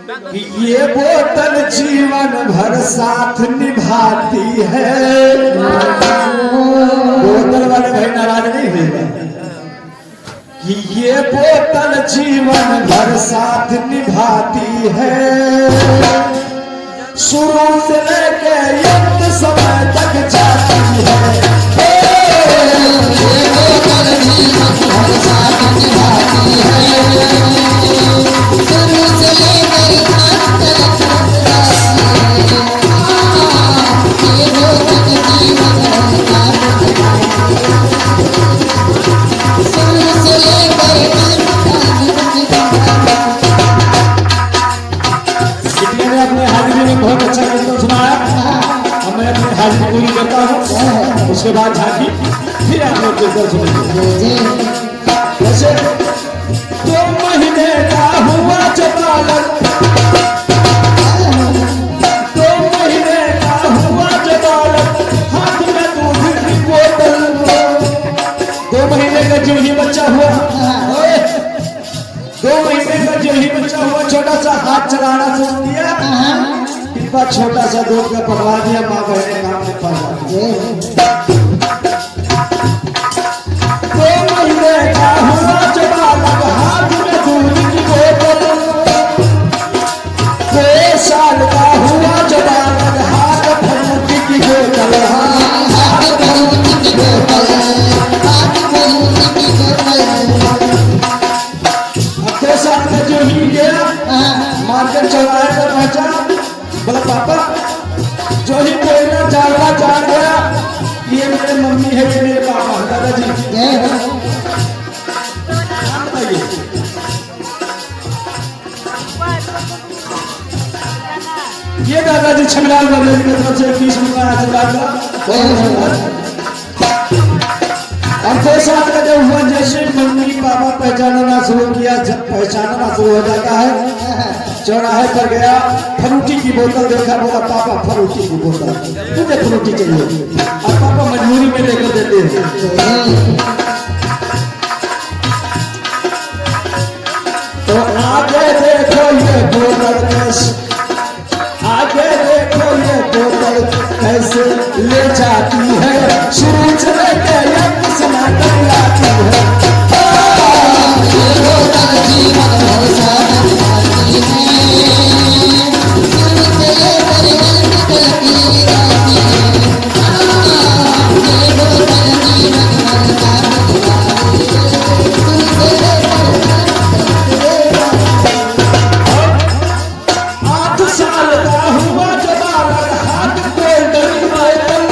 कि ये बोतल जीवन भर साथ निभाती है। बोतल वाले भाई नाराज नहीं हुए कि ये बोतल जीवन भर साथ निभाती है। शुरू से लेके अंत समय तक जाती है। ये बोतल जीवन भर साथ निभाती है। शुरू से लेके अंत तक ये बोतल जीवन भर साथ शुरू से लेकर अपने हाजिरी में बहुत अच्छा कीर्तन सुनाया। अब मैं अपनी हाजिरी पूरी करता हूँ, उसके बाद झांकी फिर आप लोग कीर्तन सुनेंगे। जैसे 2 महीने का हुआ जब बालक, 2 महीने का हुआ जब बालक, हाथ में दूध की बोतल। 2 महीने का जो ही बच्चा हुआ, 2 महीने का जो ही बच्चा हुआ, छोटा सा हाथ चलाना शुरू किया, इतना छोटा सा दूध का पकड़ा दिया, माँ बहने काम में पड़ जाती। 2 महीने का हुआ जब बालक, हाथ में दूध की बोतल। 2 साल का हुआ जब बालक, हाथ फरूटी की बोतल। हाथ फरूटी की बोतल, हाथ फरूटी की बोतल। 2 साल का जो ही गया, मार्केट चौराहे पर पहुंचा, बोला पापा जो ही कोई ना जानना जान गया, ये मेरे मम्मी है, ये मेरे पापा है। दादाजी बताइए, ये दादाजी छगलाल बाबू की तरफ से 20 रुपया आशीर्वाद का। और 2 साल का जब हुआ, जैसे मम्मी पापा पहचानना शुरू किया, जब पहचानना शुरू हो जाता है, चौराहे पर गया, फ्रूटी की बोतल देखा, बोला पापा फ्रूटी की बोतल, तुझे फ्रूटी चाहिए। और पापा मजबूरी में लेकर देते हैं। तो आगे देखो ये बोतल कैसे, आगे देखो ये बोतल कैसे ले जाती है। शुरू से लेकर अंत समय तक लाती है। ये बोतल जीवन भर साथ निभाती है। शुरू से लेकर अंत तक लाती है। ये बोतल जीवन भर साथ निभाती है। शुरू से लेकर 8 साल का हुआ जब बालक, हाथ गोल्डन बोतल।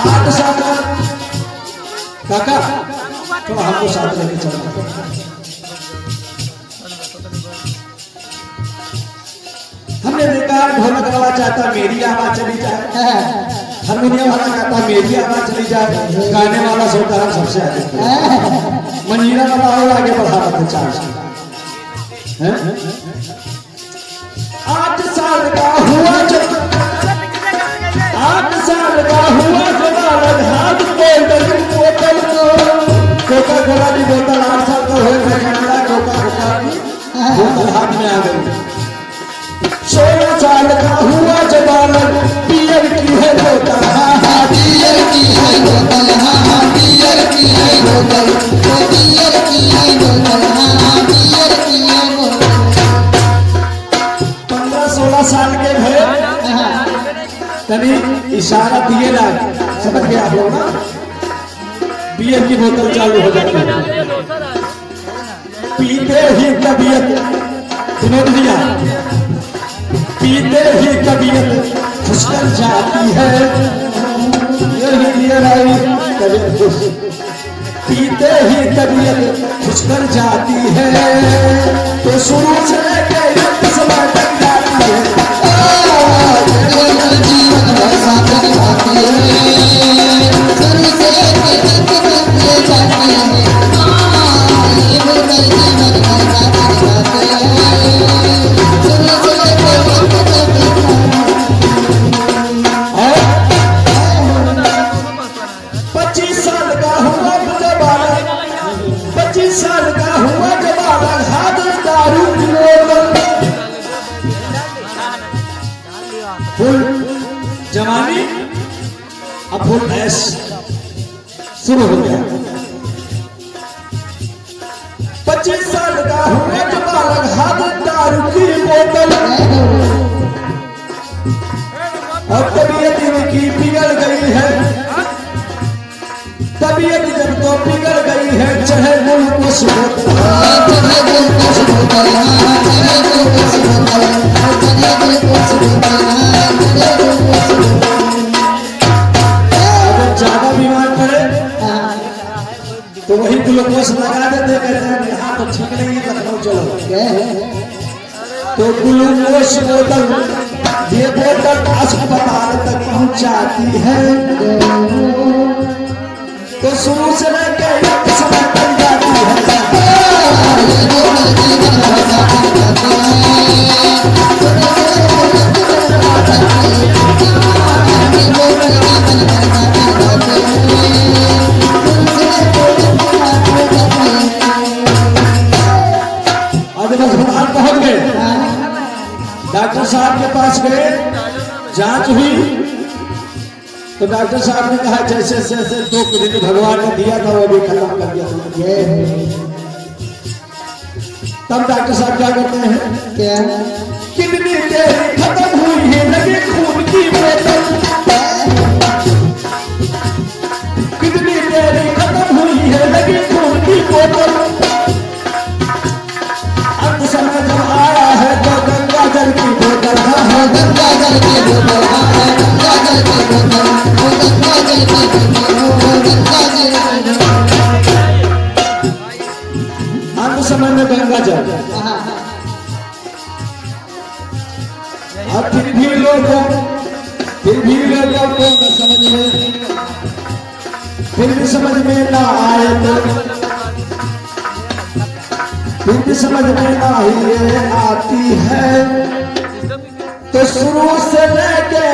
8 साल का काका तो हमको साथ लेके चलना। हमने देखा ढोलक वाला चाहता मेरी आवाज चली जाए, हारमोनियम वाला चाहता मेरी आवाज चली जाए, गाने वाला सोचता हम सबसे आगे, मंजीरा वाला और आगे बढ़ा रहा था 4 साल। 8 साल का हुआ जब, 8 साल का हुआ जब बालक, हाथ गोल्डन बोतल। कोका कोला की बोतल 8 साल का हुए, कोका कोला की बोतल हाथ में आ गई। 16 साल का हुआ जब बालक, बियर की है बोतल। बियर की है बोतल, बियर की है बोतल, बियर की है बोतल, बियर की है बोतल। 15-16 साल के भय, तभी इशारा दिए ना, समझ गए आप लोग ना। बियर की बोतल चालू हो जाती है, पीते ही तबीयत, विनोद भैया, पीते ही तबीयत खुशकर जाती है। पीते ही तबीयत खुशकर जाती है। तो शुरू से लेकर अंत समय तक जाती है। जीवन भर साथ निभाती है। शुरू से लेकर अंत तक ले जाती है। ये बोतल जीवन भर साथ निभाती है। शुरू से लेकर अंत तक। 25 साल का हुआ जब बालक, 25 साल का हुआ जब बालक, हाथ दारू की बोतल। कहानी अब फुल ऐश शुरू हो गया। 25 साल का हुआ जो बालक हाथ दारू की बोतल और तबीयत इनकी बिगड़ गई है। तबीयत जब तो बिगड़ गई है चढ़े मुल्क को अगर ज्यादा बीमार पड़े तो वही ग्लूकोज लगा देते, कहते हैं यहाँ तो ठीक नहीं है लखनऊ चलो। तो ग्लूकोज बोतल ये बोतल अस्पताल तक पहुंचाती है। तो शुरू से लेकर समय तक जाती है। आज अस्पताल पहुंच गए, डॉक्टर साहब के पास गए, जांच हुई तो डॉक्टर साहब ने कहा जैसे जैसे 2 दिन भगवान ने दिया था वो भी खत्म कर दिया। तब डॉक्टर साहब क्या करते हैं, क्या कितनी देर खत्म हुई है लगे खून की बोतल, कितनी देर खत्म हुई है लगे खून की बोतल। अंत समय जब आया है तो गंगा जल की बोतल, गंगा जल की बोतल, गंगा जल की बोतल, अंत समय में गंगा जल। अब फिर भी लोगों को न समझ में, फिर भी समझ में ना आए तो फिर भी समझ में ना ही आती है। तो शुरू से लेके